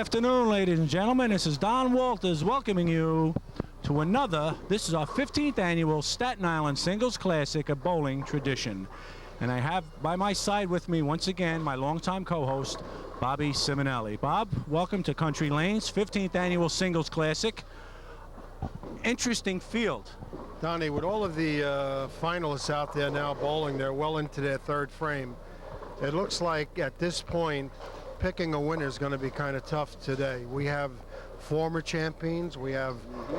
Afternoon, ladies and gentlemen. This is Don Walters welcoming you to another. This is our 15th annual Staten Island Singles Classic, a bowling tradition. And I have by my side with me once again my longtime co-host, Bobby Simonelli. Bob, welcome to Country Lanes, 15th annual Singles Classic. Interesting field. Donnie, with all of the finalists out there now bowling, they're well into their third frame. It looks like at this point, picking a winner is going to be kind of tough today. We have former champions, we have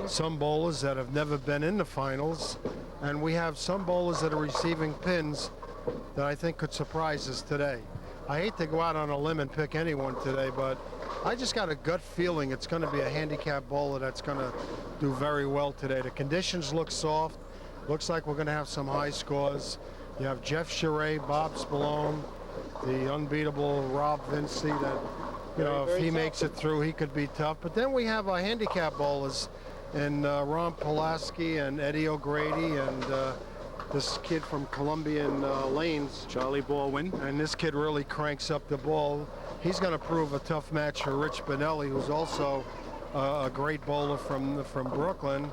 some bowlers that have never been in the finals, and we have some bowlers that are receiving pins that I think could surprise us today. I hate to go out on a limb and pick anyone today, but I just got a gut feeling it's going to be a handicap bowler that's going to do very well today. The conditions look soft. Looks like we're going to have some high scores. You have Jeff Charest, Bob Spallone, the unbeatable Rob Vinci that, you know, if he makes it through, he could be tough. But then we have our handicap bowlers in Ron Pulaski and Eddie O'Grady and this kid from Columbian Lanes, Charlie Baldwin. And this kid really cranks up the ball. He's going to prove a tough match for Rich Benelli, who's also a great bowler from Brooklyn.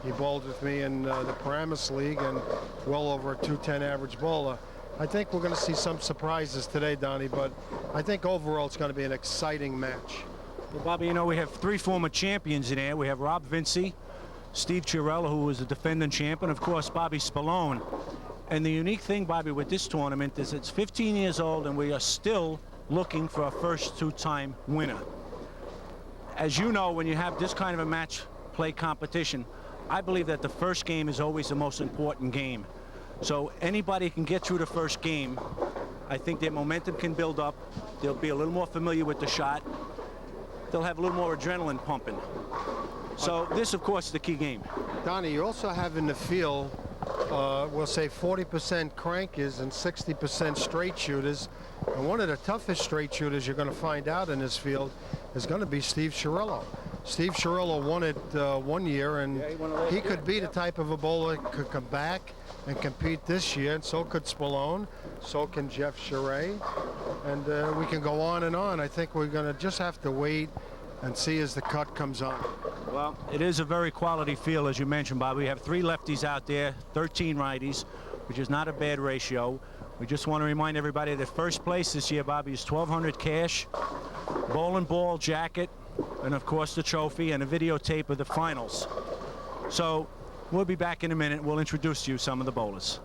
He bowled with me in the Paramus League and well over a 210 average bowler. I think we're going to see some surprises today, Donnie, but I think overall it's going to be an exciting match. Well, Bobby, you know, we have three former champions in there. We have Rob Vinci, Steve Chiarella, who was the defending champion, of course, Bobby Spallone. And the unique thing, Bobby, with this tournament is it's 15 years old and we are still looking for our first two-time winner. As you know, when you have this kind of a match play competition, I believe that the first game is always the most important game. So anybody can get through the first game. I think their momentum can build up. They'll be a little more familiar with the shot. They'll have a little more adrenaline pumping. So this, of course, is the key game. Donnie, you also have in the field, we'll say 40% crankers and 60% straight shooters. And one of the toughest straight shooters you're going to find out in this field is going to be Steve Chiarella. Steve Chiarella won it 1 year, and he could be the type of a bowler that could come back and compete this year, and so could Spallone, so can Jeff Charest, and we can go on and on. I think we're going to just have to wait and see as the cut comes on. Well, it is a very quality field, as you mentioned, Bob. We have 3 lefties out there, 13 righties, which is not a bad ratio. We just want to remind everybody that first place this year, Bobby, is $1,200 cash, bowling ball, jacket, and of course the trophy and a videotape of the finals. So we'll be back in a minute. We'll introduce to you some of the bowlers.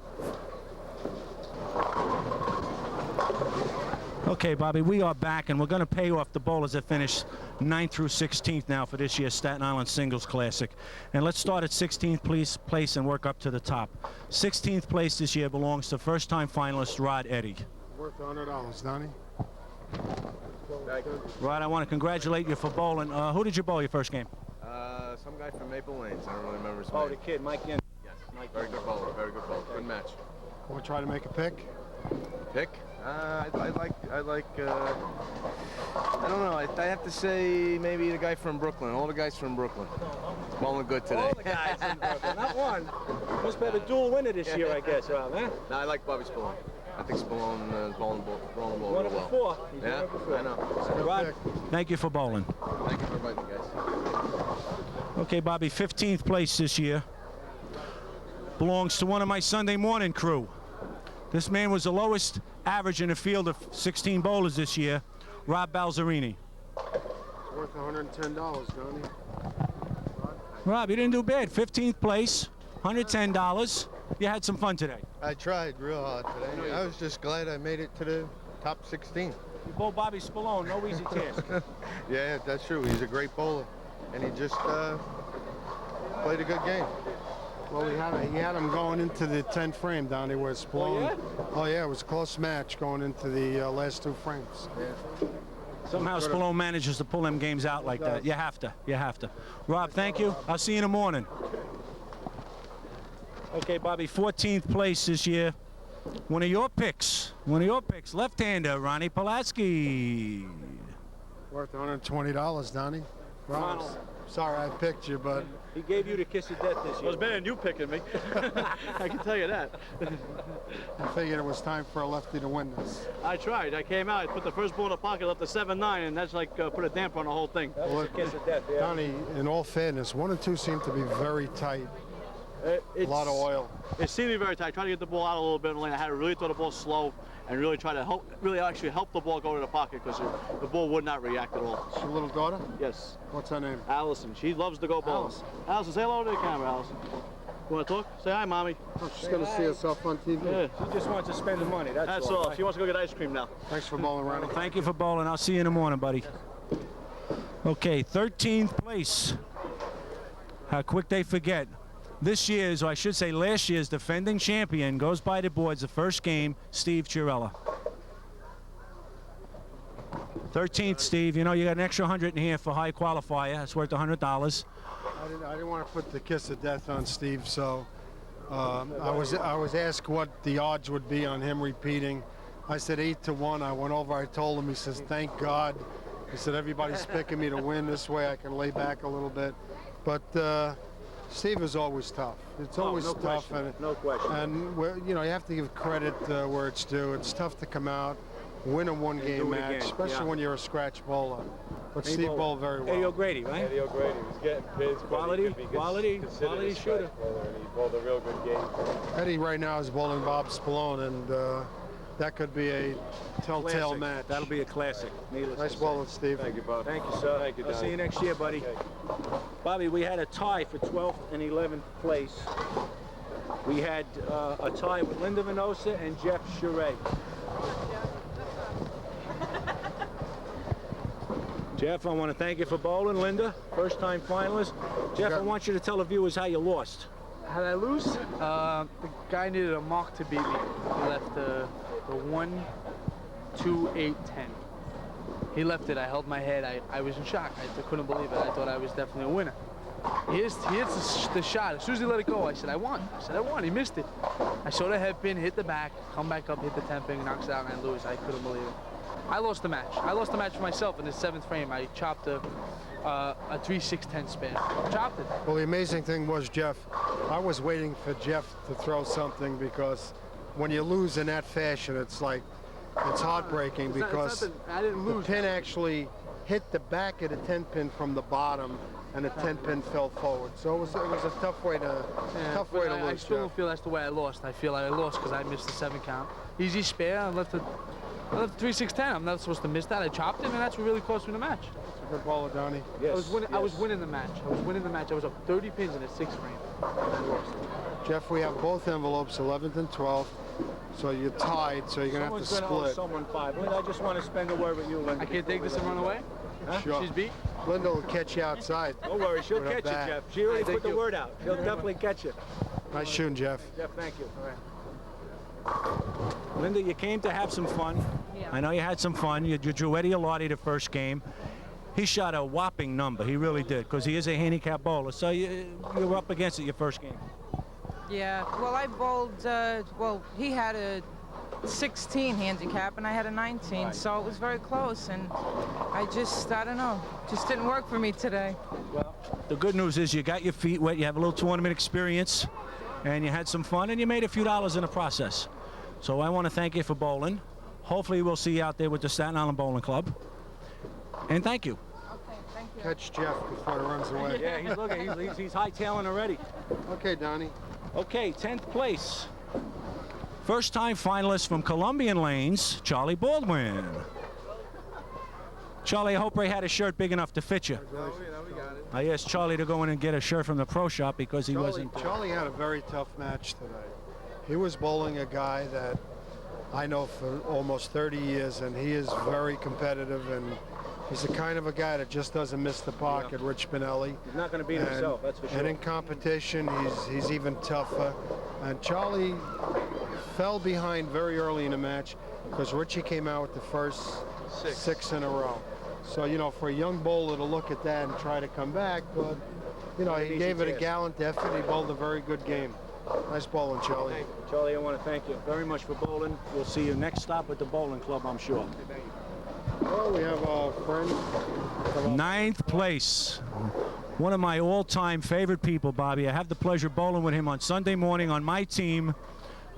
Okay, Bobby, we are back, and we're going to pay off the bowlers that finished 9th through 16th now for this year's Staten Island Singles Classic. And let's start at 16th place and work up to the top. 16th place this year belongs to first-time finalist Rod Eddy. Worth $100, Donnie. Rod, I want to congratulate you for bowling. Who did you bowl your first game? Some guy from Maple Lanes. I don't really remember his name. Oh, the kid, Mike Yen. Yes. Mike. Very good bowler. Very good bowler. Good match. Want to try to make a pick? Pick? I don't know. I have to say maybe the guy from Brooklyn. All the guys from Brooklyn. Bowling good today. All the guys from Brooklyn, not one. Must have a dual winner this year, I guess, Rob, huh? No, I like Bobby Spallone. I think Spallone is bowling the ball One real of the well. 4. Yeah, I know. Rod, thank you for bowling. Thank you for inviting me, guys. Okay, Bobby, 15th place this year belongs to one of my Sunday morning crew. This man was the lowest average in a field of 16 bowlers this year, Rob Balzerini. It's worth $110, Donnie. Rob, you didn't do bad. 15th place, $110. You had some fun today. I tried real hard today. I was just glad I made it to the top 16. You bowled Bobby Spallone, no easy task. Yeah, that's true. He's a great bowler, and he just played a good game. Well, he had him going into the 10th frame, Donnie, where Spallone. Oh, yeah, it was a close match going into the last 2 frames. Yeah. Somehow Spallone manages to pull them games out like that. You have to. You have to. Rob, thank you. I'll see you in the morning. Okay, Bobby, 14th place this year. One of your picks, left-hander, Ronnie Pulaski. Worth $120, Donnie. Sorry I picked you, but He gave you the kiss of death this It year. was better than you picking me. I can tell you that. I figured it was time for a lefty to win this. I tried. I came out, I put the first ball in the pocket, left the 7-9, and that's like put a damper on the whole thing. That was a kiss of death, yeah. Donnie, in all fairness, 1 and 2 seem to be very tight. A lot of oil. It seemed to be very tight. I tried to get the ball out a little bit in the lane. I had to really throw the ball slow and really try to actually help the ball go to the pocket because the ball would not react at all. It's your little daughter? Yes. What's her name? Allison. She loves to go bowling. Allison, say hello to the camera, Allison. You want to talk? Say hi, Mommy. Oh, she's going to see herself on TV. Yeah. She just wants to spend the money, That's all. She wants to go get ice cream now. Thanks for bowling, Ronnie. Well, thank you for bowling. I'll see you in the morning, buddy. Okay, 13th place. How quick they forget. This year's, or I should say last year's, defending champion goes by the boards the first game, Steve Chiarella. 13th, Steve. You know, you got an extra 100 in here for high qualifier. It's worth $100. I didn't want to put the kiss of death on Steve, so I was asked what the odds would be on him repeating. I said 8-1. I went over. I told him. He says, "Thank God." He said, "Everybody's picking me to win. This way I can lay back a little bit." But Steve is always tough. It's always no tough, question. and No question. you know, you have to give credit where it's due. It's tough to come out, win a one-game do it match, again, especially yeah. when you're a scratch bowler. But Hey, Steve bowled very well. Eddie O'Grady, right? Eddie O'Grady was getting pissed. Quality shooter. He bowled a real good game. Eddie right now is bowling Bob Spallone, and that could be a telltale Classic. match. That'll be a classic. Needless Nice to say. bowling, Steve. Thank you, Bob. Thank you, sir. Thank you, I'll Donnie. see you next year, buddy. Bobby, we had a tie for 12th and 11th place. We had a tie with Linda Venosa and Jeff Charest. Jeff, I want to thank you for bowling. Linda, first-time finalist. Jeff, I want you to tell the viewers how you lost. How did I lose? The guy needed a mark to beat me. He left the 1, 2, 8, 10. He left it. I held my head. I was in shock. I couldn't believe it. I thought I was definitely a winner. He hits the shot. As soon as he let it go, I said, I won. He missed it. I saw the head pin, hit the back, come back up, hit the 10 pin, knocks it out, and I lose. I couldn't believe it. I lost the match. I lost the match for myself in the 7th frame. I chopped a 3-6-10 spin. Chopped it. Well, the amazing thing was, Jeff, I was waiting for Jeff to throw something because when you lose in that fashion, it's heartbreaking because I didn't the lose. pin actually hit the back of the 10 pin from the bottom, and the 10 pin fell forward. So it was a tough way to lose. I still Jeff. don't feel that's the way I lost. I feel like I lost because I missed the 7 count. Easy spare. I left the 3-6-10. I'm not supposed to miss that. I chopped it, and that's what really cost me the match. It's a good bowler, Donnie. Yes, I was winning the match. I was up 30 pins in the 6th frame. And I lost. Jeff, we have both envelopes, 11th and 12th. So you're tied, so you're going to have to Someone's gonna owe split. someone 5. Linda, I just want to spend a word with you, Linda. I can't take this and run away? Sure. She's beat? Linda will catch you outside. Don't worry, she'll With a catch you, bat. Jeff. She already Thank put the you. word out. She'll definitely catch you. Nice shooting, Jeff. Jeff, thank you. Linda, you came to have some fun. Yeah. I know you had some fun. You drew Eddie Alati the first game. He shot a whopping number. He really did, because he is a handicap bowler. So you were up against it your first game. Yeah, well, I bowled, well, he had a 16 handicap and I had a 19, so it was very close, and I don't know, just didn't work for me today. Well, the good news is you got your feet wet, you have a little tournament experience, and you had some fun, and you made a few dollars in the process. So I want to thank you for bowling. Hopefully we'll see you out there with the Staten Island Bowling Club. And thank you. Okay, thank you. Catch Jeff before he runs away. Yeah, he's looking, he's hightailing already. Okay, Donnie. Okay, 10th place. First-time finalist from Columbian Lanes, Charlie Baldwin. Charlie, I hope Ray had a shirt big enough to fit you. I asked Charlie to go in and get a shirt from the pro shop because he wasn't. Charlie had a very tough match today. He was bowling a guy that I know for almost 30 years, and he is very competitive, and he's the kind of a guy that just doesn't miss the pocket, Rich Spinelli. He's not going to beat himself, that's for sure. And in competition, he's even tougher. And Charlie fell behind very early in the match because Richie came out with the first six in a row. So, you know, for a young bowler to look at that and try to come back, but, you know, he gave it a gallant effort. He bowled a very good game. Nice bowling, Charlie. Thank you. Charlie, I want to thank you very much for bowling. We'll see you next stop at the bowling club, I'm sure. Well, we have a friend. 9th place. one of my all-time favorite people, Bobby. I have the pleasure of bowling with him on Sunday morning on my team.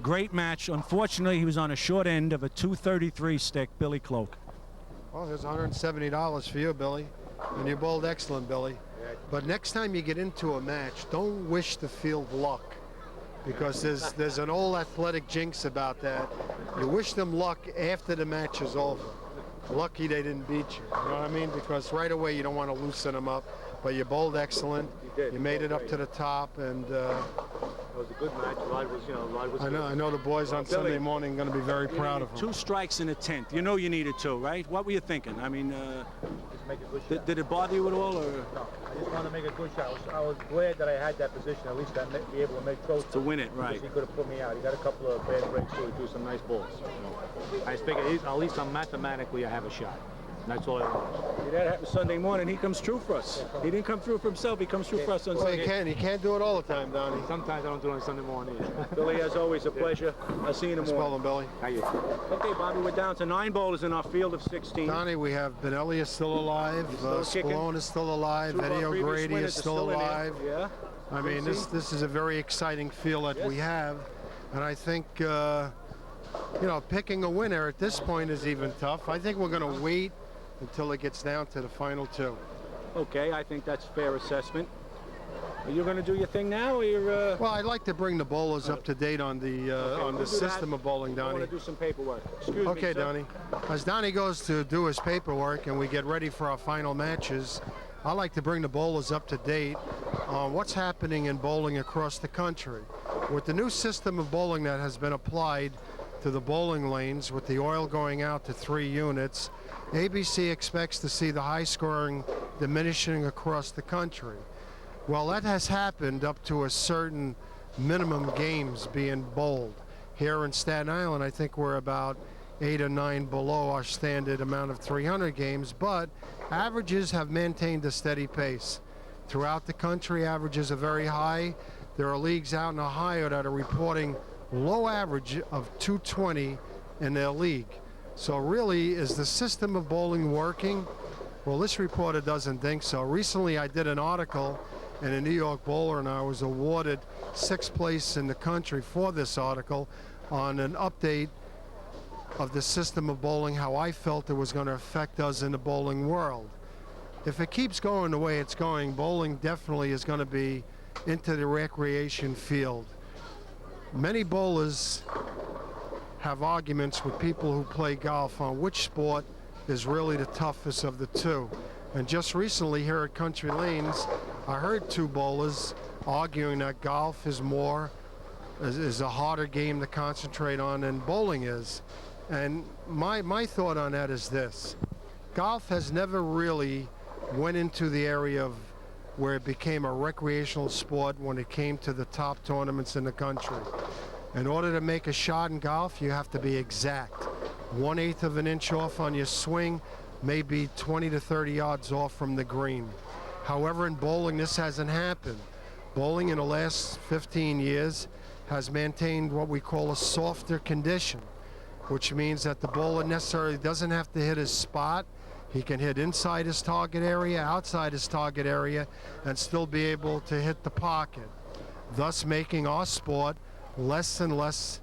Great match. Unfortunately, he was on a short end of a 233 stick, Billy Cloak. Well, there's $170 for you, Billy. And you bowled excellent, Billy. But next time you get into a match, don't wish the field luck. Because there's an old athletic jinx about that. You wish them luck after the match is over. Lucky they didn't beat you. You know what I mean? Because right away you don't want to loosen them up. But you bowled excellent. You made it up to the top, and It was a good match. Rod was, Rod was I know the boys on Sunday morning are going to be very proud of him. 2 strikes in the 10th. You know you needed 2, right? What were you thinking? I mean, Just make a good shot. did it bother you at all, or No, I just wanted to make a good shot. I was glad that I had that position. At least I'd be able to make throws. to win it, right? He could have put me out. He got a couple of bad breaks, so he threw some nice balls. I just figured at least mathematically I have a shot. And that's all I want. See, that happened Sunday morning. He comes through for us. He didn't come through for himself. He comes through for us on Well, Sunday. he can't do it all the time, Donnie. Sometimes I don't do it on Sunday morning either. Billy, as always, a pleasure. I'll see you in the Let's morning. ball him, Billy. Thank you. Okay, Bobby, we're down to 9 bowlers in our field of 16. Donnie, we have Benelli is still alive. still kicking. Spallone is still alive. 2 of our Eddie previous O'Grady winners is are still in there. alive. Yeah. I mean, this is a very exciting field that we have. And I think, picking a winner at this point is even tough. I think we're going to wait until it gets down to the final 2. Okay, I think that's a fair assessment. Are you going to do your thing now, or you're... Well, I'd like to bring the bowlers up to date on the we'll do system that. of bowling, I want Donnie. to do some paperwork. Excuse me, Okay, sir. Donnie. As Donnie goes to do his paperwork and we get ready for our final matches, I'd like to bring the bowlers up to date on what's happening in bowling across the country. With the new system of bowling that has been applied to the bowling lanes, with the oil going out to 3 units, ABC expects to see the high scoring diminishing across the country. Well, that has happened up to a certain minimum games being bowled. Here in Staten Island, I think we're about 8 or 9 below our standard amount of 300 games, but averages have maintained a steady pace. Throughout the country, averages are very high. There are leagues out in Ohio that are reporting low average of 220 in their league. So really, is the system of bowling working? Well, this reporter doesn't think so. Recently, I did an article in a New York Bowler, and I was awarded 6th place in the country for this article on an update of the system of bowling, how I felt it was going to affect us in the bowling world. If it keeps going the way it's going, bowling definitely is going to be into the recreation field. Many bowlers have arguments with people who play golf on which sport is really the toughest of the 2. And just recently here at Country Lanes, I heard 2 bowlers arguing that golf is a harder game to concentrate on than bowling is. And my thought on that is this: golf has never really went into the area of where it became a recreational sport when it came to the top tournaments in the country. In order to make a shot in golf, you have to be exact. 1/8 of an inch off on your swing, maybe 20 to 30 yards off from the green. However, in bowling, this hasn't happened. Bowling in the last 15 years has maintained what we call a softer condition, which means that the bowler necessarily doesn't have to hit his spot. He can hit inside his target area, outside his target area, and still be able to hit the pocket, thus making our sport less and less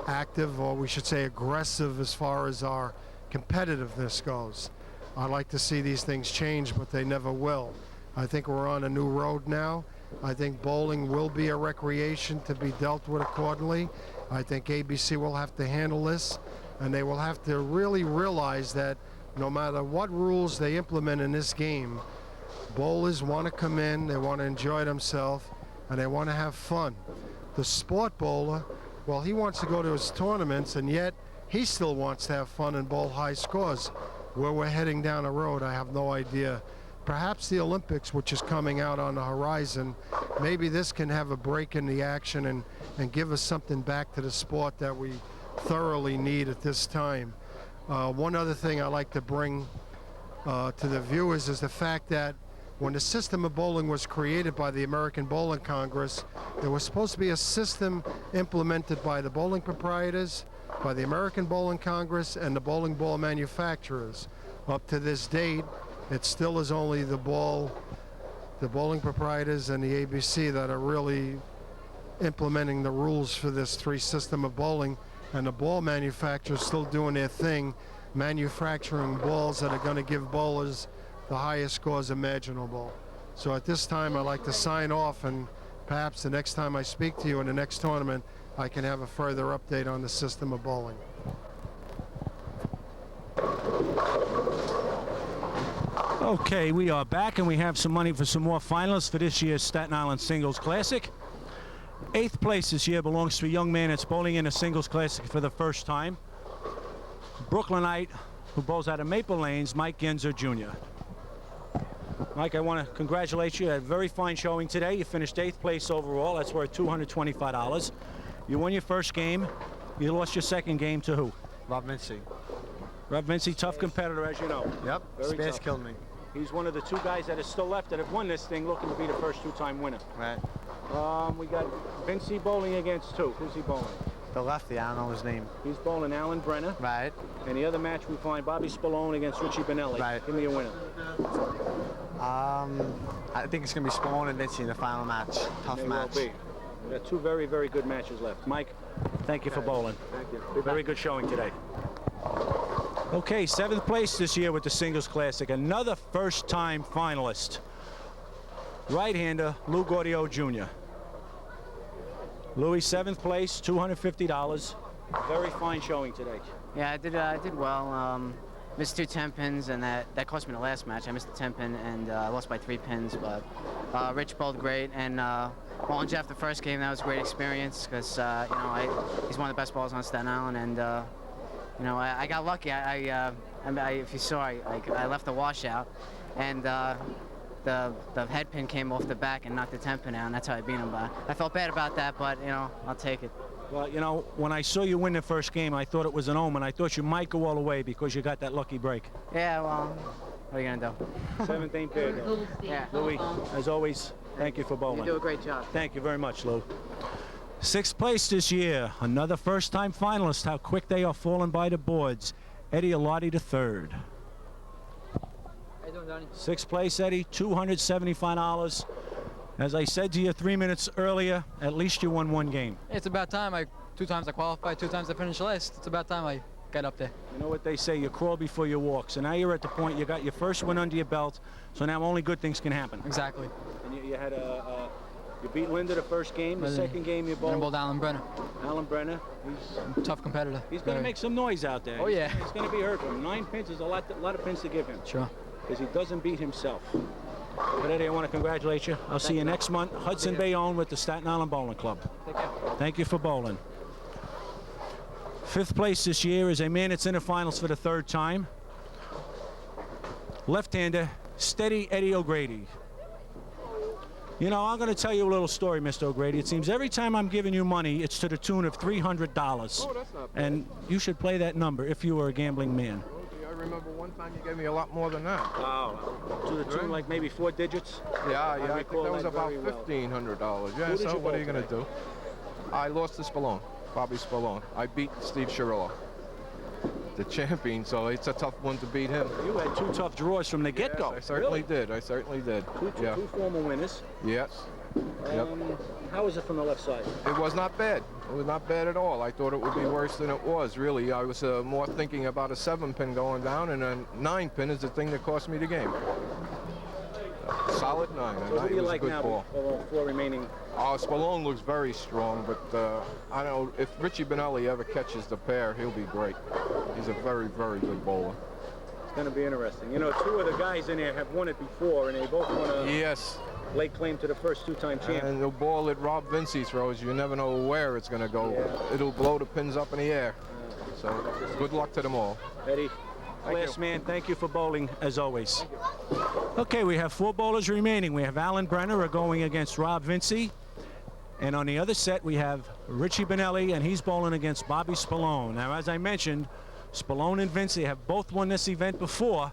active, or we should say aggressive, as far as our competitiveness goes. I'd like to see these things change, but they never will. I think we're on a new road now. I think bowling will be a recreation to be dealt with accordingly. I think ABC will have to handle this, and they will have to really realize that no matter what rules they implement in this game, bowlers want to come in, they want to enjoy themselves, and they want to have fun. The sport bowler, well, he wants to go to his tournaments, and yet he still wants to have fun and bowl high scores. Where we're heading down the road, I have no idea. Perhaps the Olympics, which is coming out on the horizon, maybe this can have a break in the action and give us something back to the sport that we thoroughly need at this time. One other thing I like to bring to the viewers is the fact that when the system of bowling was created by the American Bowling Congress, there was supposed to be a system implemented by the bowling proprietors, by the American Bowling Congress, and the bowling ball manufacturers. Up to this date, it still is only the ball the bowling proprietors and the ABC that are really implementing the rules for this three system of bowling, and the ball manufacturers still doing their thing, manufacturing balls that are going to give bowlers the highest scores imaginable. So at this time, I'd like to sign off, and perhaps the next time I speak to you in the next tournament, I can have a further update on the system of bowling. Okay, we are back, and we have some money for some more finalists for this year's Staten Island Singles Classic. 8th place this year belongs to a young man that's bowling in a Singles Classic for the first time. Brooklynite, who bowls out of Maple Lanes, Mike Genzer Jr. Mike, I want to congratulate you. You had a very fine showing today. You finished 8th place overall. That's worth $225. You won your first game. You lost your second game to who? Rob Vinci. Rob Vinci, tough competitor, as you know. Yep, Very Space tough. killed me. He's one of the 2 guys that are still left that have won this thing, looking to be the first 2-time winner. Right. We got Vinci bowling against 2. Who's he bowling? The lefty, I don't know his name. He's bowling Alan Brenner. Right. And the other match we find Bobby Spallone against Richie Benelli. Right. Give me a winner. I think it's going to be Spallone and Vinci in the final match. Tough May match. well be. We got 2 very, very good matches left. Mike, thank you for bowling. Thank you. Very good showing today. Okay, 7th place this year with the Singles Classic. Another first-time finalist. Right-hander Lou Gaudio Jr. Louis, 7th place, $250. Very fine showing today. Yeah, I did well. Missed 2 10 pins, and that cost me the last match. I missed the 10 pin, and I lost by 3 pins. But Rich bowled great, and bowling Jeff the first game, that was a great experience because he's one of the best bowlers on Staten Island, and I got lucky. If you saw, I left the washout, and the head pin came off the back and knocked the 10 pin out, and that's how I beat him. But I felt bad about that, but I'll take it. Well, when I saw you win the first game, I thought it was an omen. I thought you might go all the way because you got that lucky break. Yeah, well, what are you gonna do? 7th ain't bad, though. Yeah. Louis, as always, thank you for bowling. You do a great job. Thank you very much, Lou. 6th place this year, another first-time finalist. How quick they are falling by the boards. Eddie Alati III. How you doing, Donnie? 6th place, Eddie, $275. As I said to you 3 minutes earlier, at least you won 1 game. It's about time. 2 times I qualified, 2 times I finished last. It's about time I got up there. You know what they say, you crawl before you walk. So now you're at the point, you got your first win under your belt, so now only good things can happen. Exactly. And you had you beat Linda the first game, the second game you bowled Alan Brenner. Alan Brenner. He's a tough competitor. He's going to make some noise out there. Oh, yeah. He's going to be heard from him. 9 pins is a lot of pins to give him. Sure. Because he doesn't beat himself. But Eddie, I want to congratulate you. I'll see you next month. Hudson Bayonne with the Staten Island Bowling Club. Take care. Thank you for bowling. 5th place this year is a man that's in the finals for the 3rd time. Left-hander, Steady Eddie O'Grady. I'm going to tell you a little story, Mr. O'Grady. It seems every time I'm giving you money, it's to the tune of $300. Oh, that's not bad. And you should play that number if you were a gambling man. I remember one time you gave me a lot more than that. Oh, to the tune like maybe 4 digits? Yeah, I think recall that was that about very well. $1,500. Yeah, Who did so you what are bowl you going to today? do? I lost to Spallone, Bobby Spallone. I beat Steve Cirillo, the champion, so it's a tough one to beat him. You had 2 tough draws from the get-go. Yes, I certainly did. I certainly did. Two former winners. Yes. Yep. How was it from the left side? It was not bad. It was not bad at all. I thought it would be worse than it was, really. I was more thinking about a 7-pin going down, and a 9-pin is the thing that cost me the game. Solid 9. So who do you it was like a good now? ball. 4 remaining. Spallone looks very strong, but I don't know if Richie Benelli ever catches the pair, he'll be great. He's a very, very good bowler. It's going to be interesting. 2 of the guys in there have won it before, and they both won a Yes. late claim to the first 2-time champ. And the ball that Rob Vinci throws, you never know where it's going to go. Yeah. It'll blow the pins up in the air. So good luck to them all. Eddie, class man, thank you for bowling as always. Okay, we have 4 bowlers remaining. We have Alan Brenner going against Rob Vinci. And on the other set, we have Richie Benelli, and he's bowling against Bobby Spallone. Now, as I mentioned, Spallone and Vinci have both won this event before.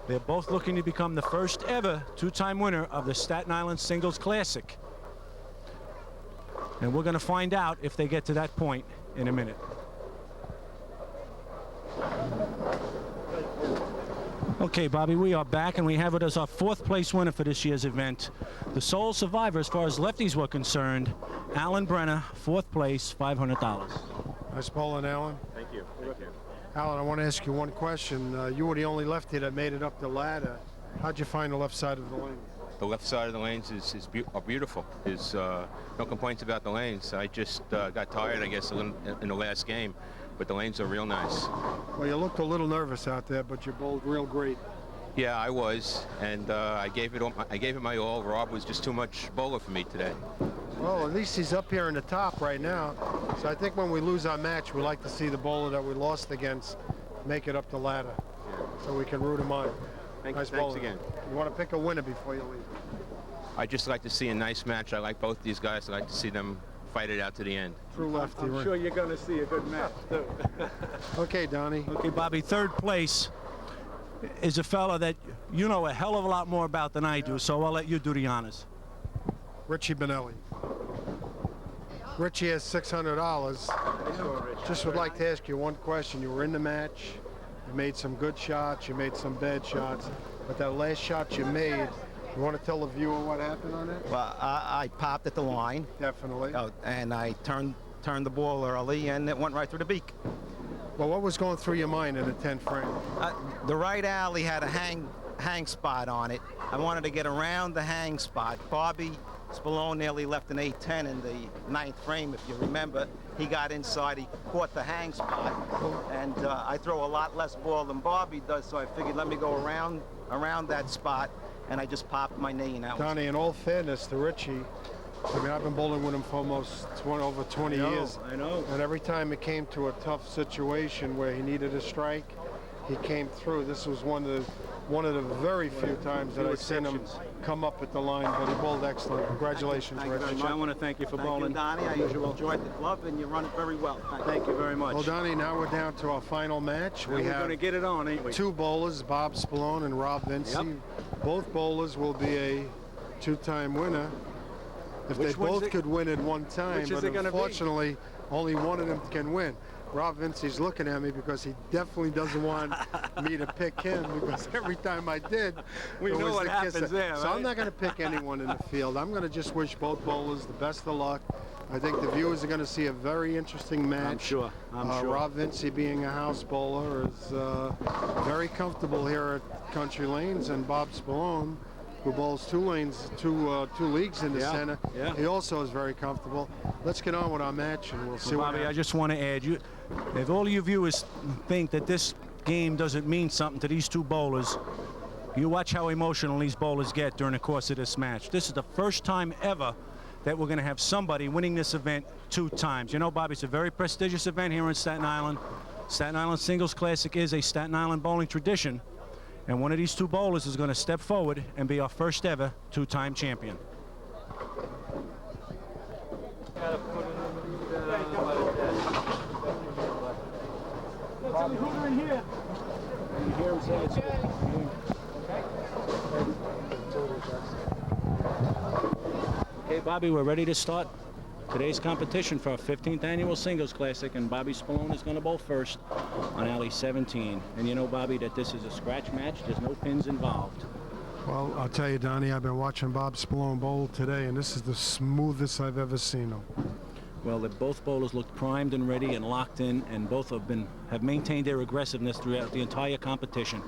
They're both looking to become the first ever 2-time winner of the Staten Island Singles Classic. And we're going to find out if they get to that point in a minute. Okay, Bobby, we are back, and we have it as our 4th place winner for this year's event. The sole survivor, as far as lefties were concerned, Alan Brenner, 4th place, $500. Nice bowling, Alan. Thank you. Thank you. Alan, I want to ask you one question. You were the only lefty that made it up the ladder. How'd you find the left side of the lane? The left side of the lanes are beautiful. There's no complaints about the lanes. I just got tired, I guess, a little in the last game, but the lanes are real nice. Well, you looked a little nervous out there, but you bowled real great. Yeah, I was, and I gave it my all. Rob was just too much bowler for me today. Well, at least he's up here in the top right now. So I think when we lose our match, we like to see the bowler that we lost against make it up the ladder, so we can root him on. Thanks bowling. again. You want to pick a winner before you leave? I just like to see a nice match. I like both these guys. I like to see them fight it out to the end. True lefty. I'm sure you're going to see a good match, too. Okay, Donnie. Okay, Bobby, 3rd place is a fella that you know a hell of a lot more about than I do, so I'll let you do the honors. Richie Benelli. Richie has $600. Just would like to ask you one question. You were in the match. You made some good shots. You made some bad shots. But that last shot you made, you want to tell the viewer what happened on it? Well, I popped at the line. Definitely. And I turned the ball early, and it went right through the beak. Well, what was going through your mind in the 10th frame? The right alley had a hang spot on it. I wanted to get around the hang spot. Bobby Spallone nearly left an 8-10 in the 9th frame, if you remember. He got inside, he caught the hang spot, and I throw a lot less ball than Bobby does, so I figured let me go around that spot, and I just popped my knee. And that Donnie, in all fairness to Richie, I mean, I've been bowling with him for almost over 20 years. I know. And every time it came to a tough situation where he needed a strike, he came through. This was one of the very few times that I've seen him come up at the line, but he bowled excellent. Congratulations, Thank you Rich. very much. I want to thank you for Thank bowling. you, Donnie. I enjoyed the club, and you run it very well. Thank you very much. Well, Donnie, now we're down to our final match. We're going to get it on, ain't we? 2 bowlers, Bob Spallone and Rob Vinci. Yep. Both bowlers will be a 2-time winner. If they both could win at one time, but unfortunately, only one of them can win. Rob Vinci's looking at me because he definitely doesn't want me to pick him, because every time I did, we know what happens there, So right? I'm not going to pick anyone in the field. I'm going to just wish both bowlers the best of luck. I think the viewers are going to see a very interesting match. I'm sure. Rob Vinci, being a house bowler, is very comfortable here at Country Lanes, and Bob Spallone, who bowls two leagues in the center. Yeah. He also is very comfortable. Let's get on with our match, and we'll see what Bobby, I happens. just want to add, if all you viewers think that this game doesn't mean something to these 2 bowlers, you watch how emotional these bowlers get during the course of this match. This is the first time ever that we're going to have somebody winning this event 2 times. You know, Bobby, it's a very prestigious event here in Staten Island. Staten Island Singles Classic is a Staten Island bowling tradition, and one of these 2 bowlers is going to step forward and be our first ever 2-time champion. Okay, Bobby, we're ready to start today's competition for our 15th annual Singles Classic, and Bobby Spallone is going to bowl first on alley 17. And you know, Bobby, that this is a scratch match. There's no pins involved. Well, I'll tell you, Donnie, I've been watching Bob Spallone bowl today, and this is the smoothest I've ever seen him. Well, both bowlers looked primed and ready and locked in, and both have maintained their aggressiveness throughout the entire competition.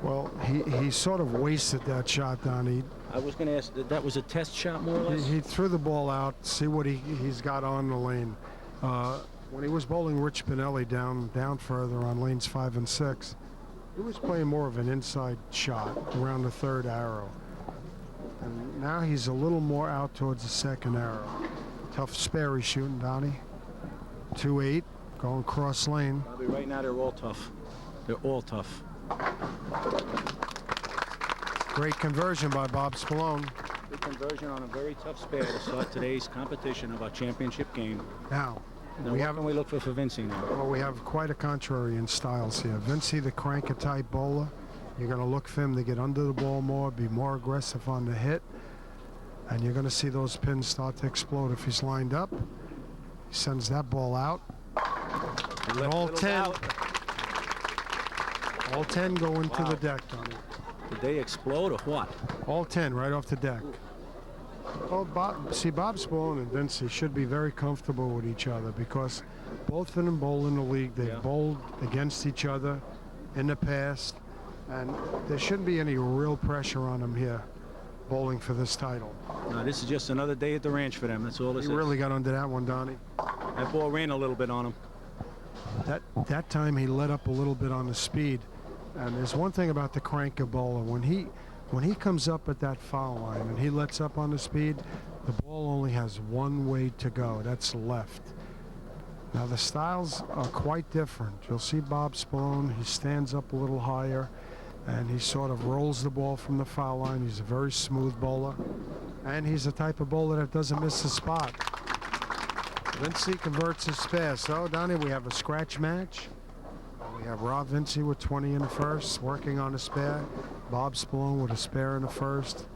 Well, he sort of wasted that shot, Donnie. I was going to ask, that was a test shot, more or less? He threw the ball out, see what he's got on the lane. When he was bowling Rich Benelli down further on lanes 5 and 6, he was playing more of an inside shot around the 3rd arrow. And now he's a little more out towards the 2nd arrow. Tough spare he's shooting, Donnie. 2-8, going cross lane. Bobby, right now they're all tough. They're all tough. Great conversion by Bob Spallone. Good conversion on a very tough spare to start today's competition of our championship game. Now what can we look for Vinci now? Well, we have quite a contrary in styles here. Vinci, the cranker type bowler. You're going to look for him to get under the ball more, be more aggressive on the hit, and you're going to see those pins start to explode if he's lined up. He sends that ball out. All 10. All 10 go into the deck, Donnie. Did they explode or what? All 10 right off the deck. Well, Bob Spallone and Vince should be very comfortable with each other because both of them bowl in the league. They've bowled against each other in the past, and there shouldn't be any real pressure on them here bowling for this title. No, this is just another day at the ranch for them. That's all this is. He really got under that one, Donnie. That ball ran a little bit on him. That time he let up a little bit on the speed. And there's one thing about the cranker bowler. When he comes up at that foul line and he lets up on the speed, the ball only has one way to go. That's left. Now the styles are quite different. You'll see Bob Spallone, he stands up a little higher and he sort of rolls the ball from the foul line. He's a very smooth bowler. And he's the type of bowler that doesn't miss a spot. Vinci converts his spare. So, Donnie, we have a scratch match. We have Rob Vinci with 20 in the first, working on a spare. Bob Spallone with a spare in the first,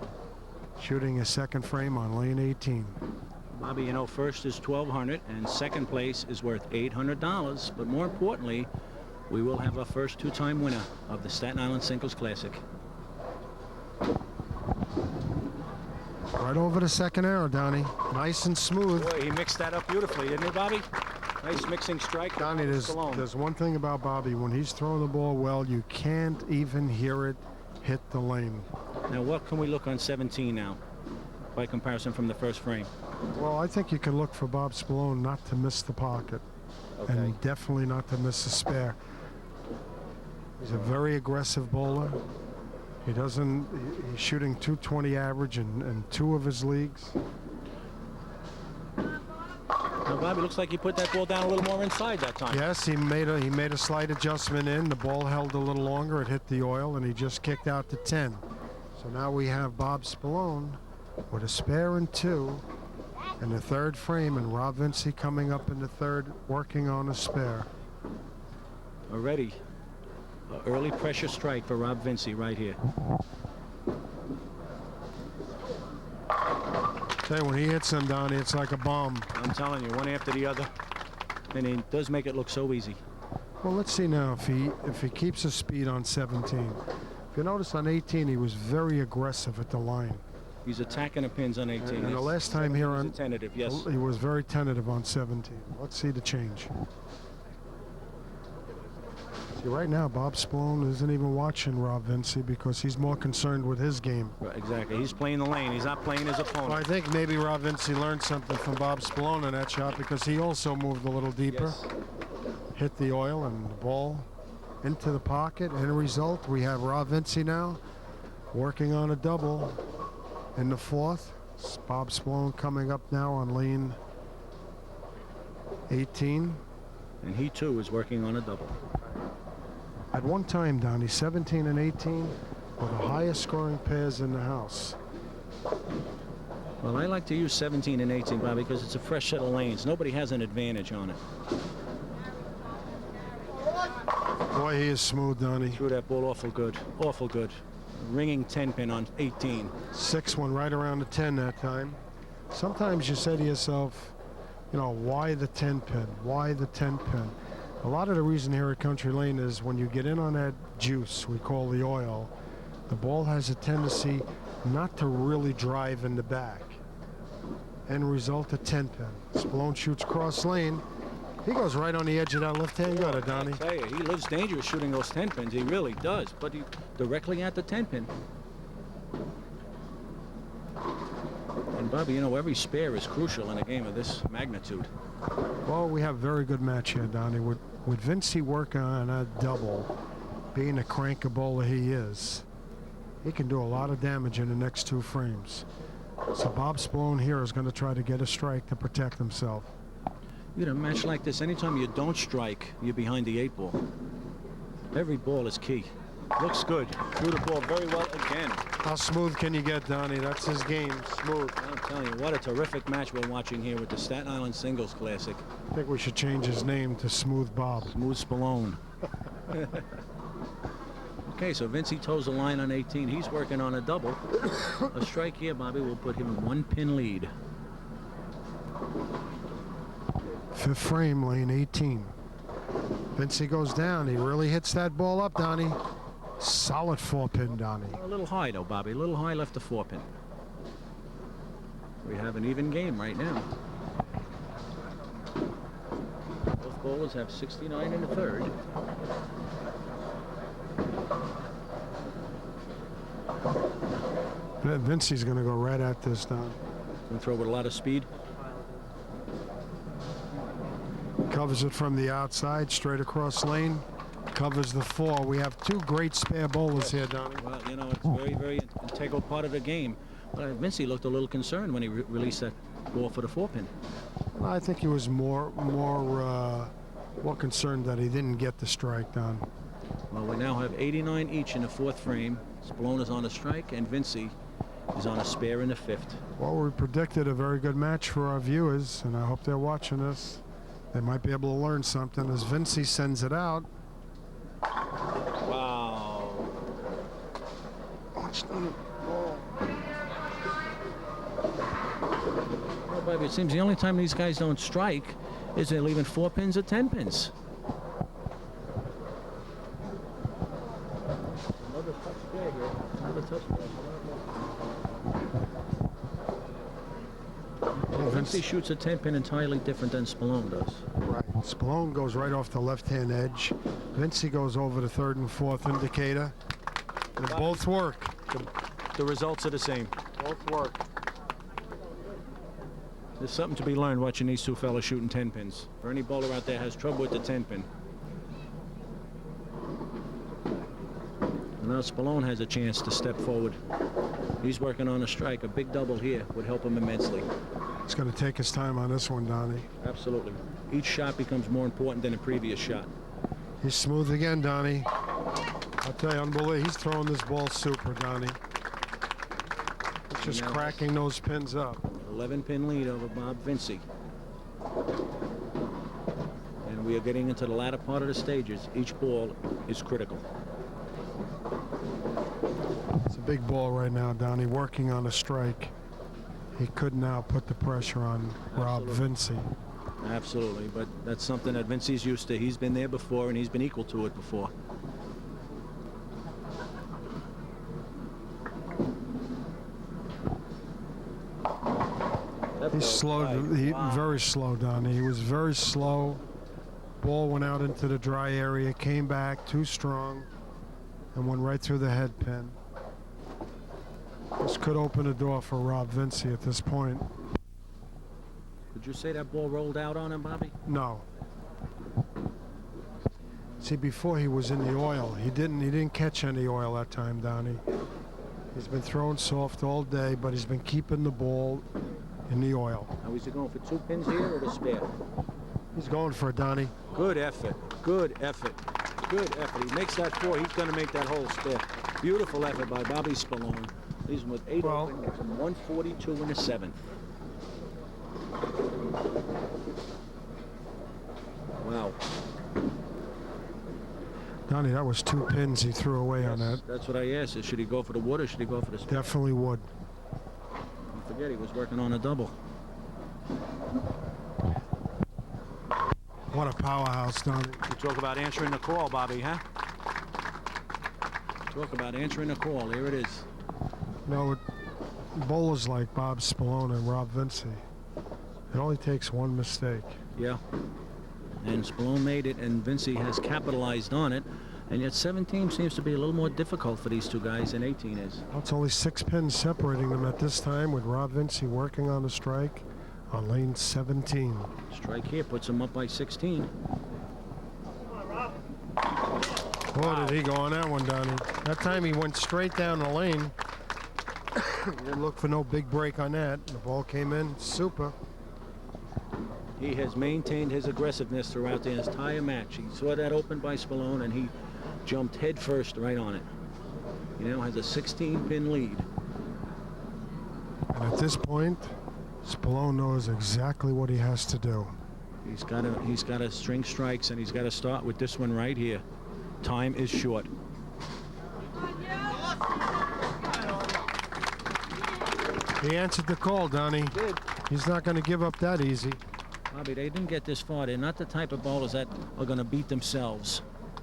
shooting a second frame on lane 18. Bobby, you know, first is $1,200 and second place is worth $800. But more importantly, we will have our first two-time winner of the Staten Island Singles Classic. Right over the second arrow, Donnie. Nice and smooth. Boy, he mixed that up beautifully, didn't he, Bobby? Nice mixing strike. Donnie, there's one thing about Bobby. When he's throwing the ball well, you can't even hear it hit the lane. Now, what can we look on 17 now, by comparison from the first frame? Well, I think you can look for Bob Spallone not to miss the pocket. Okay. And definitely not to miss a spare. He's a very aggressive bowler. He's shooting 220 average in two of his leagues. Now, Bobby, looks like he put that ball down a little more inside that time. Yes, he made a slight adjustment in. The ball held a little longer. It hit the oil, and he just kicked out to 10. So now we have Bob Spallone with a spare and two in the third frame, and Rob Vinci coming up in the third, working on a spare. Already, an early pressure strike for Rob Vinci right here. Say, when he hits them, Donnie, it's like a bomb. I'm telling you, one after the other. And he does make it look so easy. Well, let's see now if he keeps his speed on 17. If you notice on 18, he was very aggressive at the line. He's attacking the pins on 18. And the last time here on tentative, yes. He was very tentative on 17. Let's see the change. See, right now, Bob Spallone isn't even watching Rob Vinci because he's more concerned with his game. Right, exactly. He's playing the lane. He's not playing his opponent. Well, I think maybe Rob Vinci learned something from Bob Spallone in that shot because he also moved a little deeper. Yes. Hit the oil and the ball into the pocket. And a result, we have Rob Vinci now working on a double in the fourth. It's Bob Spallone coming up now on lane 18. And he, too, is working on a double. At one time, Donnie, 17 and 18 were the highest scoring pairs in the house. Well, I like to use 17 and 18, Bobby, because it's a fresh set of lanes. Nobody has an advantage on it. Boy, he is smooth, Donnie. Threw that ball awful good. Awful good. Ringing 10 pin on 18. 6-1 right around the 10 that time. Sometimes you say to yourself, you know, why the 10 pin? Why the 10 pin? A lot of the reason here at Country Lane is when you get in on that juice we call the oil, the ball has a tendency not to really drive in the back. End result, a 10 pin. Spallone shoots cross lane. He goes right on the edge of that left-hand gutter, Donnie. I tell you, he lives dangerous shooting those 10 pins. He really does. But he directly at the 10 pin. And Bobby, you know, every spare is crucial in a game of this magnitude. Well, we have a very good match here, Donnie. With Vinci working on a double, being a cranker bowler he is, he can do a lot of damage in the next two frames. So Bob Spallone here is going to try to get a strike to protect himself. You know, a match like this, anytime you don't strike, you're behind the 8 ball. Every ball is key. Looks good. Threw the ball very well again. How smooth can you get, Donnie? That's his game, smooth. I'm telling you, what a terrific match we're watching here with the Staten Island Singles Classic. I think we should change his name to Smooth Bob. Smooth Spallone. Okay, so Vinci toes the line on 18. He's working on a double. A strike here, Bobby, will put him in 1 pin lead. Fifth frame, lane 18. Vinci goes down. He really hits that ball up, Donnie. Solid 4-pin, Donnie. A little high, though, Bobby. A little high left the 4-pin. We have an even game right now. Both bowlers have 69 in the third. Vinci's going to go right at this, Don. Going to throw with a lot of speed. Covers it from the outside, straight across lane. Covers the 4. We have 2 great spare bowlers here, Donnie. Well, you know, it's very, very integral part of the game. Vinci looked a little concerned when he released that ball for the 4-pin. I think he was more concerned that he didn't get the strike, Don. Well, we now have 89 each in the 4th frame. Spallone is on a strike, and Vinci is on a spare in the 5th. Well, we predicted a very good match for our viewers, and I hope they're watching this. They might be able to learn something as Vinci sends it out. Wow. Well, Bobby, it seems the only time these guys don't strike is they're leaving 4 pins or 10 pins. Another touch spare here. Another touch spare. Vinci shoots a 10-pin entirely different than Spallone does. Right. Spallone goes right off the left-hand edge. Vinci goes over the 3rd and 4th indicator. And both work. The results are the same. Both work. There's something to be learned watching these 2 fellas shooting 10 pins. For any bowler out there has trouble with the 10-pin. Now Spallone has a chance to step forward. He's working on a strike. A big double here would help him immensely. It's going to take his time on this one, Donnie. Absolutely. Each shot becomes more important than the previous shot. He's smooth again, Donnie. I'll tell you, unbelievable. He's throwing this ball super, Donnie. He's just cracking those pins up. 11-pin lead over Bob Vinci. And we are getting into the latter part of the stages. Each ball is critical. It's a big ball right now, Donnie, working on a strike. He could now put the pressure on Rob Vinci. Absolutely, but that's something that Vinci's used to. He's been there before, and he's been equal to it before. He's slow, very slow, Donnie. He was very slow. Ball went out into the dry area, came back too strong, and went right through the head pin. This could open a door for Rob Vinci at this point. Did you say that ball rolled out on him, Bobby? No. See, before he was in the oil, he didn't catch any oil that time, Donnie. He's been throwing soft all day, but he's been keeping the ball in the oil. Now, is he going for 2 pins here or the spare? He's going for it, Donnie. Good effort. Good effort. Good effort. He makes that 4. He's going to make that whole spare. Beautiful effort by Bobby Spallone. He's with 8 open, makes him 142 in the 7th. Wow. Donnie, that was 2 pins he threw away on that. That's what I asked. Should he go for the wood or should he go for the spare? Definitely would. Don't forget, he was working on a double. What a powerhouse, Donnie. You talk about answering the call, Bobby, huh? Talk about answering the call. Here it is. No, bowlers like Bob Spallone and Rob Vinci, it only takes one mistake. Yeah. And Spallone made it, and Vinci has capitalized on it. And yet 17 seems to be a little more difficult for these 2 guys than 18 is. Well, it's only 6 pins separating them at this time, with Rob Vinci working on a strike on lane 17. Strike here puts him up by 16. Boy, did he go on that one, Donnie. That time he went straight down the lane. He didn't look for no big break on that. The ball came in super. He has maintained his aggressiveness throughout the entire match. He saw that open by Spallone, and he jumped head first right on it. He now has a 16-pin lead. And at this point, Spallone knows exactly what he has to do. He's got to string strikes, and he's got to start with this one right here. Time is short. He answered the call, Donnie. He's not going to give up that easy. Bobby, they didn't get this far. They're not the type of bowlers that are going to beat themselves.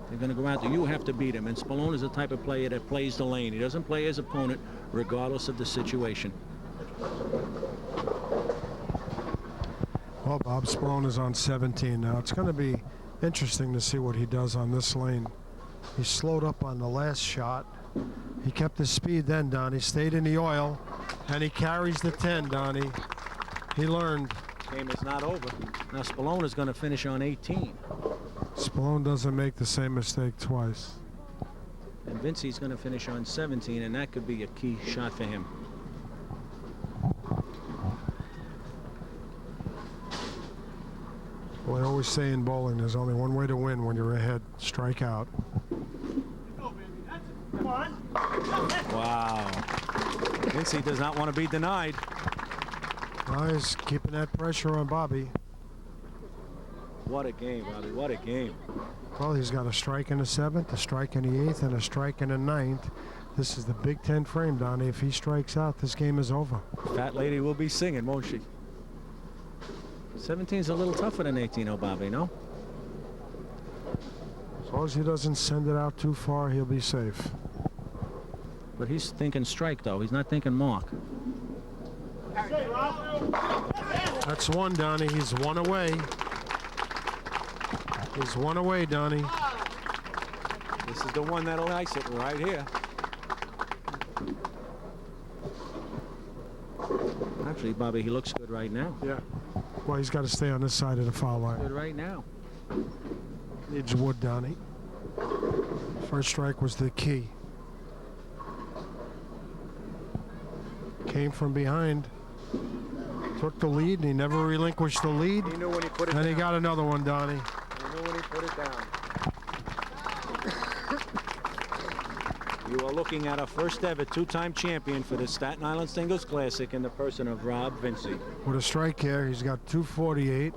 They're going to go out there. You have to beat him. And Spallone is the type of player that plays the lane. He doesn't play his opponent regardless of the situation. Well, Bob Spallone is on 17 now. It's going to be interesting to see what he does on this lane. He slowed up on the last shot. He kept his speed then, Donnie. Stayed in the oil, and he carries the 10, Donnie. He learned. Game is not over. Now Spallone is going to finish on 18. Spallone doesn't make the same mistake twice. And Vincey's going to finish on 17, and that could be a key shot for him. Well, I always say in bowling, there's only one way to win when you're ahead. Strike out. Wow. Vincey does not want to be denied. Well, he's keeping that pressure on Bobby. What a game, Bobby. What a game. Well, he's got a strike in the 7th, a strike in the 8th, and a strike in the 9th. This is the Big Ten frame, Donnie. If he strikes out, this game is over. Fat lady will be singing, won't she? 17's a little tougher than 18, oh, Bobby, no? As long as he doesn't send it out too far, he'll be safe. But he's thinking strike, though. He's not thinking mark. That's one, Donnie. He's one away. He's one away, Donnie. This is the one that'll ice it right here. Actually, Bobby, he looks good right now. Yeah. Well, he's got to stay on this side of the foul line. Good right now. Needs wood, Donnie. First strike was the key. Came from behind. Took the lead, and he never relinquished the lead. He knew when he put it down. And he got another one, Donnie. He knew when he put it down. You are looking at a first ever two-time champion for the Staten Island Singles Classic in the person of Rob Vincey. With a strike here, he's got 248.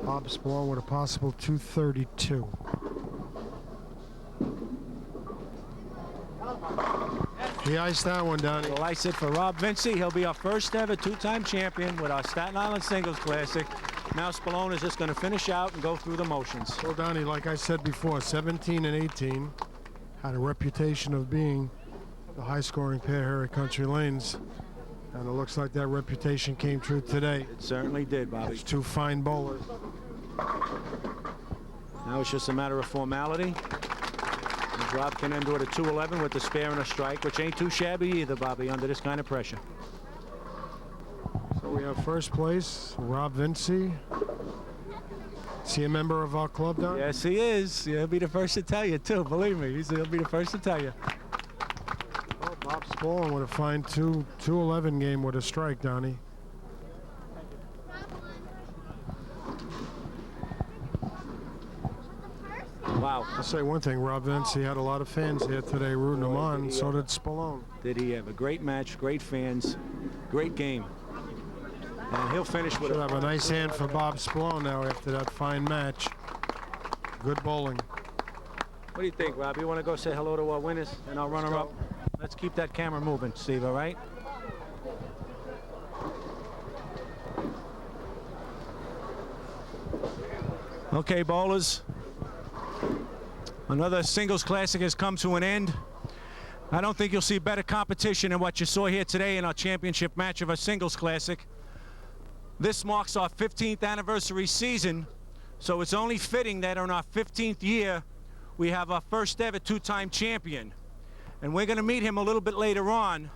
Bob Spallone with a possible 232. He iced that one, Donnie. We'll ice it for Rob Vincey. He'll be our first ever two-time champion with our Staten Island Singles Classic. Now Spallone is just going to finish out and go through the motions. Well, Donnie, like I said before, 17 and 18 had a reputation of being the high-scoring pair here at Country Lanes. And it looks like that reputation came true today. It certainly did, Bobby. It's two fine bowlers. Now it's just a matter of formality. And Rob can end it at 211 with the spare and a strike, which ain't too shabby either, Bobby, under this kind of pressure. So we have first place, Rob Vincey. Is he a member of our club, Don? Yes, he is. He'll be the first to tell you, too. Believe me, he'll be the first to tell you. Well, Bob Spallone with a fine 211 game with a strike, Donnie. Wow. I'll say one thing, Rob Vincey had a lot of fans here today rooting him on, so did Spallone. Did he have a great match, great fans, great game. And he'll finish with Should have a nice hand for Bob Spallone now after that fine match. Good bowling. What do you think, Rob? You want to go say hello to our winners and our runner-up? Let's keep that camera moving, Steve, all right? Okay, bowlers. Another singles classic has come to an end. I don't think you'll see better competition than what you saw here today in our championship match of a singles classic. This marks our 15th anniversary season, so it's only fitting that in our 15th year, we have our first ever two-time champion. And we're going to meet him a little bit later on.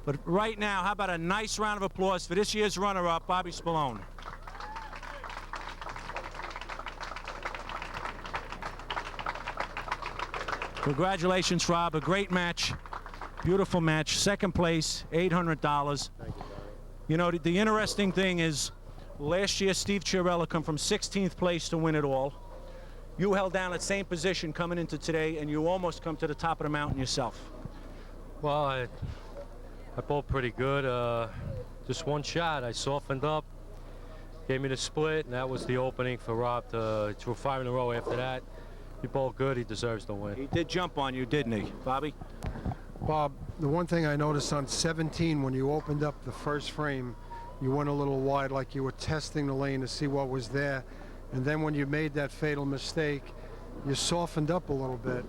But right now, how about a nice round of applause for this year's runner-up, Bobby Spallone. Congratulations, Rob. A great match. Beautiful match. Second place, $800. You know, the interesting thing is, last year Steve Chiarella come from 16th place to win it all. You held down that same position coming into today, and you almost come to the top of the mountain yourself. Well, I bowled pretty good. Just one shot. I softened up, gave me the split, and that was the opening for Rob to throw 5 in a row after that. He bowled good. He deserves the win. He did jump on you, didn't he, Bobby? Bob, the one thing I noticed on 17 when you opened up the first frame, You went a little wide, like you were testing the lane to see what was there. And then when you made that fatal mistake, you softened up a little bit.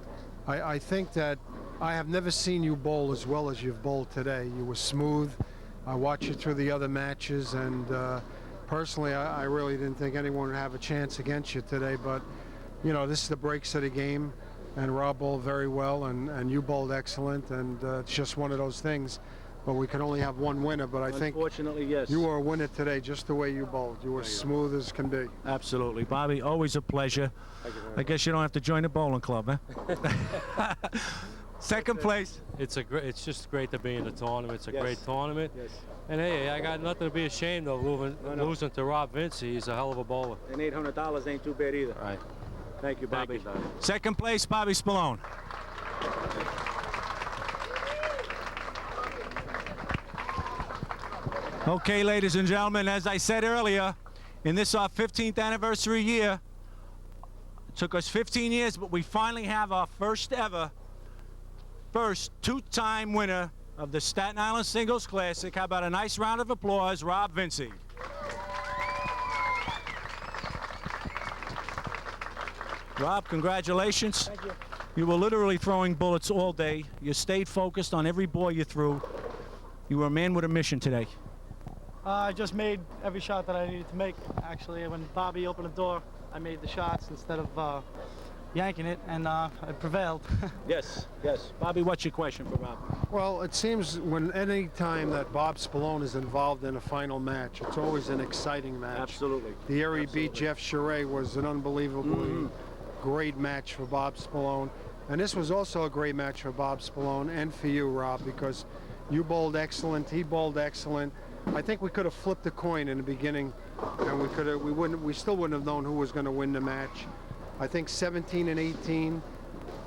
I think that I have never seen you bowl as well as you've bowled today. You were smooth. I watched you through the other matches, and personally, I really didn't think anyone would have a chance against you today. But, you know, this is the breaks of the game, and Rob bowled very well, and you bowled excellent, and it's just one of those things. But we can only have one winner, but I think unfortunately, yes, you were a winner today just the way you bowled. You were smooth as can be. Absolutely. Bobby, always a pleasure. I guess you don't have to join the bowling club, huh? Second place. It's just great to be in the tournament. It's a Yes. great tournament. Yes. And hey, I got nothing to be ashamed of losing to Rob Vinci. He's a hell of a bowler. And $800 ain't too bad either. All right. Thank you, Bobby. Thank you, Bobby. Second place, Bobby Spallone. Okay, ladies and gentlemen, as I said earlier, in this our 15th anniversary year, it took us 15 years, but we finally have our first two-time winner of the Staten Island Singles Classic. How about a nice round of applause, Rob Vinci. Rob, congratulations. Thank you. You were literally throwing bullets all day. You stayed focused on every ball you threw. You were a man with a mission today. I just made every shot that I needed to make. Actually, when Bobby opened the door, I made the shots instead of yanking it, and I prevailed. Yes, yes. Bobby, what's your question for Rob? Well, it seems when any time that Bob Spallone is involved in a final match, it's always an exciting match. Absolutely. The year he beat Jeff Charest was an unbelievably great match for Bob Spallone. And this was also a great match for Bob Spallone and for you, Rob, because you bowled excellent, he bowled excellent. I think we could have flipped the coin in the beginning, and we still wouldn't have known who was going to win the match. I think 17 and 18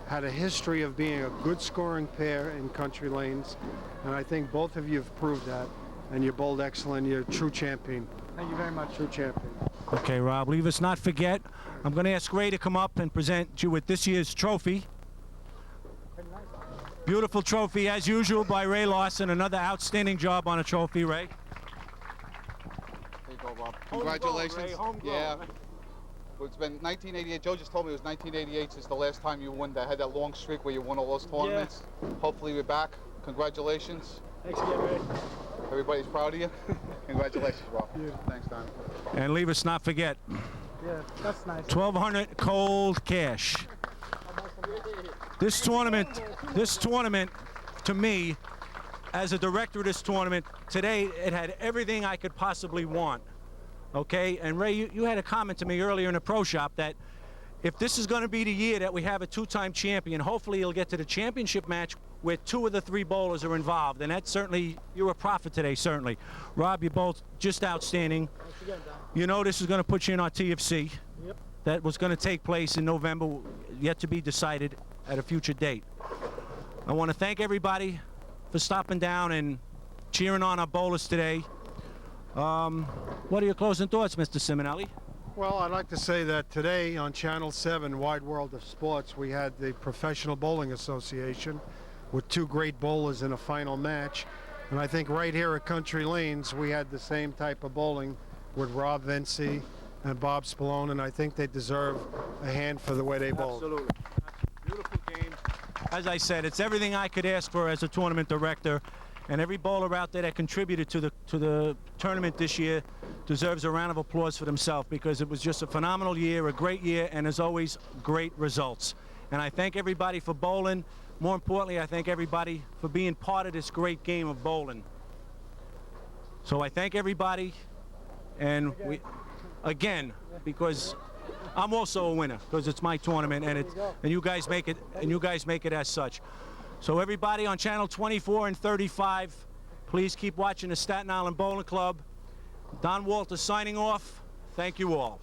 had a history of being a good scoring pair in country lanes, and I think both of you have proved that. And you bowled excellent. You're a true champion. Thank you very much. True champion. Okay, Rob, leave us not forget. I'm going to ask Ray to come up and present you with this year's trophy. Beautiful trophy, as usual, by Ray Larson. Another outstanding job on a trophy, Ray. There you go, Bob. Congratulations. Yeah. Well, it's been 1988. Joe just told me it was 1988 since the last time you won. That had that long streak where you won all those tournaments. Yeah. Hopefully we're back. Congratulations. Thanks again, Ray. Everybody's proud of you. Congratulations, Bob. Yeah. Thanks, Don. And leave us not forget. Yeah, that's nice. 1,200 cold cash. This tournament, to me, as a director of this tournament, today it had everything I could possibly want. Okay, and Ray, you had a comment to me earlier in the pro shop that if this is going to be the year that we have a two-time champion, hopefully you'll get to the championship match where 2 of the 3 bowlers are involved, and that's certainly, you're a prophet today, certainly. Rob, you're both just outstanding. Thanks again, Don. You know this is going to put you in our TFC. Yep. That was going to take place in November, yet to be decided at a future date. I want to thank everybody for stopping down and cheering on our bowlers today. What are your closing thoughts, Mr. Simonelli? Well, I'd like to say that today on Channel 7, Wide World of Sports, we had the Professional Bowling Association with 2 great bowlers in a final match. And I think right here at Country Lanes, we had the same type of bowling with Rob Vinci and Bob Spallone, and I think they deserve a hand for the way they bowled. Absolutely. Beautiful game. As I said, it's everything I could ask for as a tournament director, and every bowler out there that contributed to the tournament this year deserves a round of applause for themselves, because it was just a phenomenal year, a great year, and as always, great results. And I thank everybody for bowling. More importantly, I thank everybody for being part of this great game of bowling. So I thank everybody, and again, because I'm also a winner, because it's my tournament, and you guys make it as such. So everybody on channel 24 and 35, please keep watching the Staten Island Bowling Club. Don Walter signing off. Thank you all.